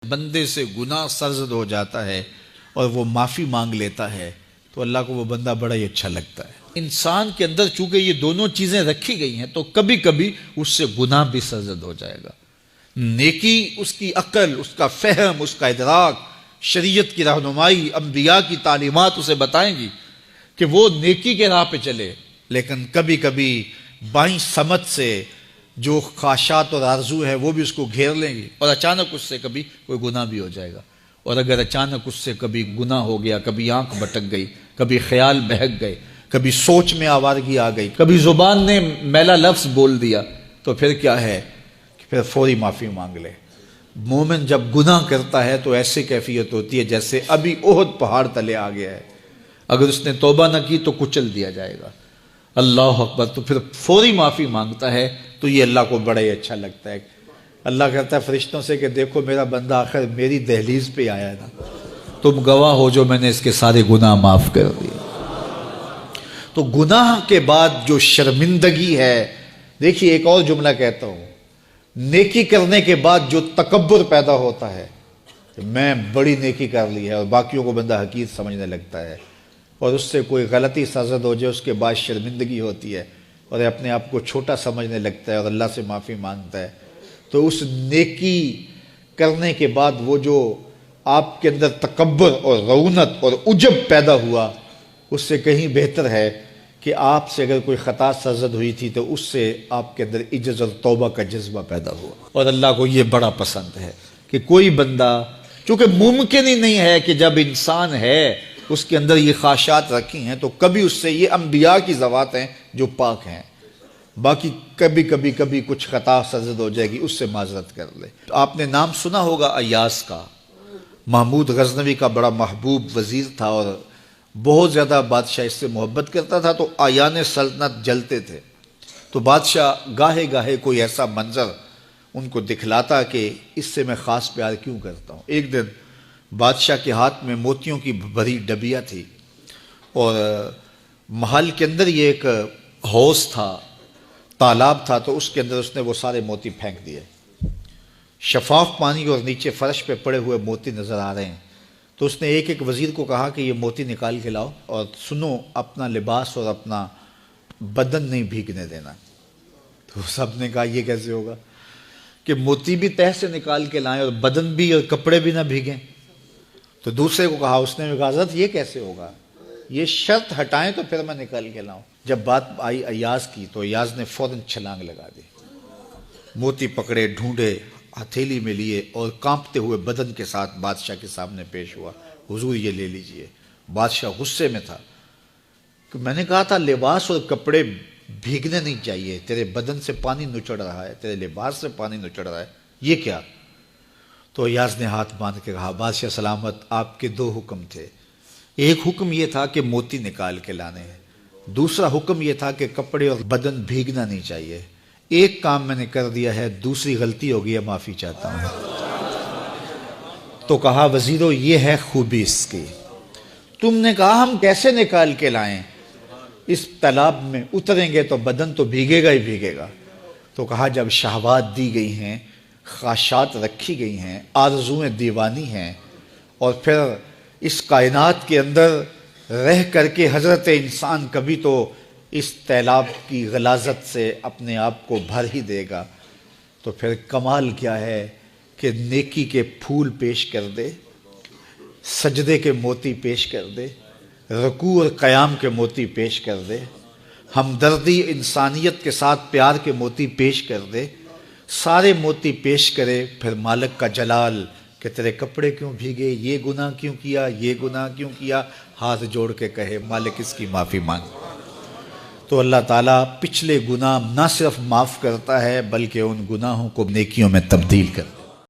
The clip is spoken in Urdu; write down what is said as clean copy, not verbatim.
بندے سے گناہ سرزد ہو جاتا ہے اور وہ معافی مانگ لیتا ہے تو اللہ کو وہ بندہ بڑا ہی اچھا لگتا ہے۔ انسان کے اندر چونکہ یہ دونوں چیزیں رکھی گئی ہیں تو کبھی کبھی اس سے گناہ بھی سرزد ہو جائے گا۔ نیکی اس کی عقل، اس کا فہم، اس کا ادراک، شریعت کی رہنمائی، انبیاء کی تعلیمات اسے بتائیں گی کہ وہ نیکی کے راہ پہ چلے، لیکن کبھی کبھی بائیں سمت سے جو خواہشات اور آرزو ہے وہ بھی اس کو گھیر لیں گی اور اچانک اس سے کبھی کوئی گناہ بھی ہو جائے گا۔ اور اگر اچانک اس سے کبھی گناہ ہو گیا، کبھی آنکھ بھٹک گئی، کبھی خیال بہک گئے، کبھی سوچ میں آوارگی آ گئی، کبھی زبان نے میلا لفظ بول دیا، تو پھر کیا ہے کہ پھر فوری معافی مانگ لے۔ مومن جب گناہ کرتا ہے تو ایسی کیفیت ہوتی ہے جیسے ابھی احد پہاڑ تلے آ گیا ہے، اگر اس نے توبہ نہ کی تو کچل دیا جائے گا۔ اللہ اکبر، تو پھر فوری معافی مانگتا ہے تو یہ اللہ کو بڑا ہی اچھا لگتا ہے۔ اللہ کہتا ہے فرشتوں سے کہ دیکھو میرا بندہ آخر میری دہلیز پہ آیا ہے نا، تم گواہ ہو جو میں نے اس کے سارے گناہ معاف کر دیے۔ تو گناہ کے بعد جو شرمندگی ہے، دیکھیے ایک اور جملہ کہتا ہوں، نیکی کرنے کے بعد جو تکبر پیدا ہوتا ہے کہ میں بڑی نیکی کر لی ہے اور باقیوں کو بندہ حقیر سمجھنے لگتا ہے، اور اس سے کوئی غلطی سرزد ہو جائے اس کے بعد شرمندگی ہوتی ہے اور اپنے آپ کو چھوٹا سمجھنے لگتا ہے اور اللہ سے معافی مانگتا ہے، تو اس نیکی کرنے کے بعد وہ جو آپ کے اندر تکبر اور رعونت اور عجب پیدا ہوا، اس سے کہیں بہتر ہے کہ آپ سے اگر کوئی خطا سرزد ہوئی تھی تو اس سے آپ کے اندر عجز اور توبہ کا جذبہ پیدا ہوا۔ اور اللہ کو یہ بڑا پسند ہے کہ کوئی بندہ، چونکہ ممکن ہی نہیں ہے کہ جب انسان ہے اس کے اندر یہ خواہشات رکھی ہیں تو کبھی اس سے، یہ انبیاء کی ذوات ہیں جو پاک ہیں، باقی کبھی کچھ خطا سرزد ہو جائے گی، اس سے معذرت کر لے۔ آپ نے نام سنا ہوگا ایاس کا، محمود غزنوی کا بڑا محبوب وزیر تھا اور بہت زیادہ بادشاہ اس سے محبت کرتا تھا، تو آیان سلطنت جلتے تھے، تو بادشاہ گاہے گاہے کوئی ایسا منظر ان کو دکھلاتا کہ اس سے میں خاص پیار کیوں کرتا ہوں۔ ایک دن بادشاہ کے ہاتھ میں موتیوں کی بھری ڈبیا تھی اور محل کے اندر یہ ایک حوض تھا، تالاب تھا، تو اس کے اندر اس نے وہ سارے موتی پھینک دیے۔ شفاف پانی اور نیچے فرش پہ پڑے ہوئے موتی نظر آ رہے ہیں، تو اس نے ایک ایک وزیر کو کہا کہ یہ موتی نکال کے لاؤ، اور سنو اپنا لباس اور اپنا بدن نہیں بھیگنے دینا۔ تو سب نے کہا یہ کیسے ہوگا کہ موتی بھی تہہ سے نکال کے لائیں اور بدن بھی اور کپڑے بھی نہ بھیگیں؟ تو دوسرے کو کہا، اس نے کہا حضرت یہ کیسے ہوگا، یہ شرط ہٹائیں تو پھر میں نکال کے لاؤں۔ جب بات آئی ایاز کی تو ایاز نے فوراً چھلانگ لگا دی، موتی پکڑے، ڈھونڈے، ہتھیلی میں لیے اور کانپتے ہوئے بدن کے ساتھ بادشاہ کے سامنے پیش ہوا، حضور یہ لے لیجئے۔ بادشاہ غصے میں تھا کہ میں نے کہا تھا لباس اور کپڑے بھیگنے نہیں چاہیے، تیرے بدن سے پانی نچڑ رہا ہے، تیرے لباس سے پانی نچڑ رہا ہے، یہ کیا؟ تو ایاز نے ہاتھ باندھ کے کہا، بادشاہ سلامت، آپ کے دو حکم تھے، ایک حکم یہ تھا کہ موتی نکال کے لانے ہیں، دوسرا حکم یہ تھا کہ کپڑے اور بدن بھیگنا نہیں چاہیے۔ ایک کام میں نے کر دیا ہے، دوسری غلطی ہو گئی ہے، معافی چاہتا ہوں۔ تو کہا وزیرو یہ ہے خوبی اس کی، تم نے کہا ہم کیسے نکال کے لائیں، اس تالاب میں اتریں گے تو بدن تو بھیگے گا ہی بھیگے گا۔ تو کہا جب شہوات دی گئی ہیں، خواہشات رکھی گئی ہیں، آرزویں دیوانی ہیں، اور پھر اس کائنات کے اندر رہ کر کے حضرت انسان کبھی تو اس تالاب کی غلاظت سے اپنے آپ کو بھر ہی دے گا، تو پھر کمال کیا ہے کہ نیکی کے پھول پیش کر دے، سجدے کے موتی پیش کر دے، رکوع اور قیام کے موتی پیش کر دے، ہمدردی انسانیت کے ساتھ پیار کے موتی پیش کر دے، سارے موتی پیش کرے، پھر مالک کا جلال کہ تیرے کپڑے کیوں بھیگے، یہ گناہ کیوں کیا، یہ گناہ کیوں کیا، ہاتھ جوڑ کے کہے مالک اس کی معافی مانگ، تو اللہ تعالیٰ پچھلے گناہ نہ صرف معاف کرتا ہے بلکہ ان گناہوں کو نیکیوں میں تبدیل کرتا ہے۔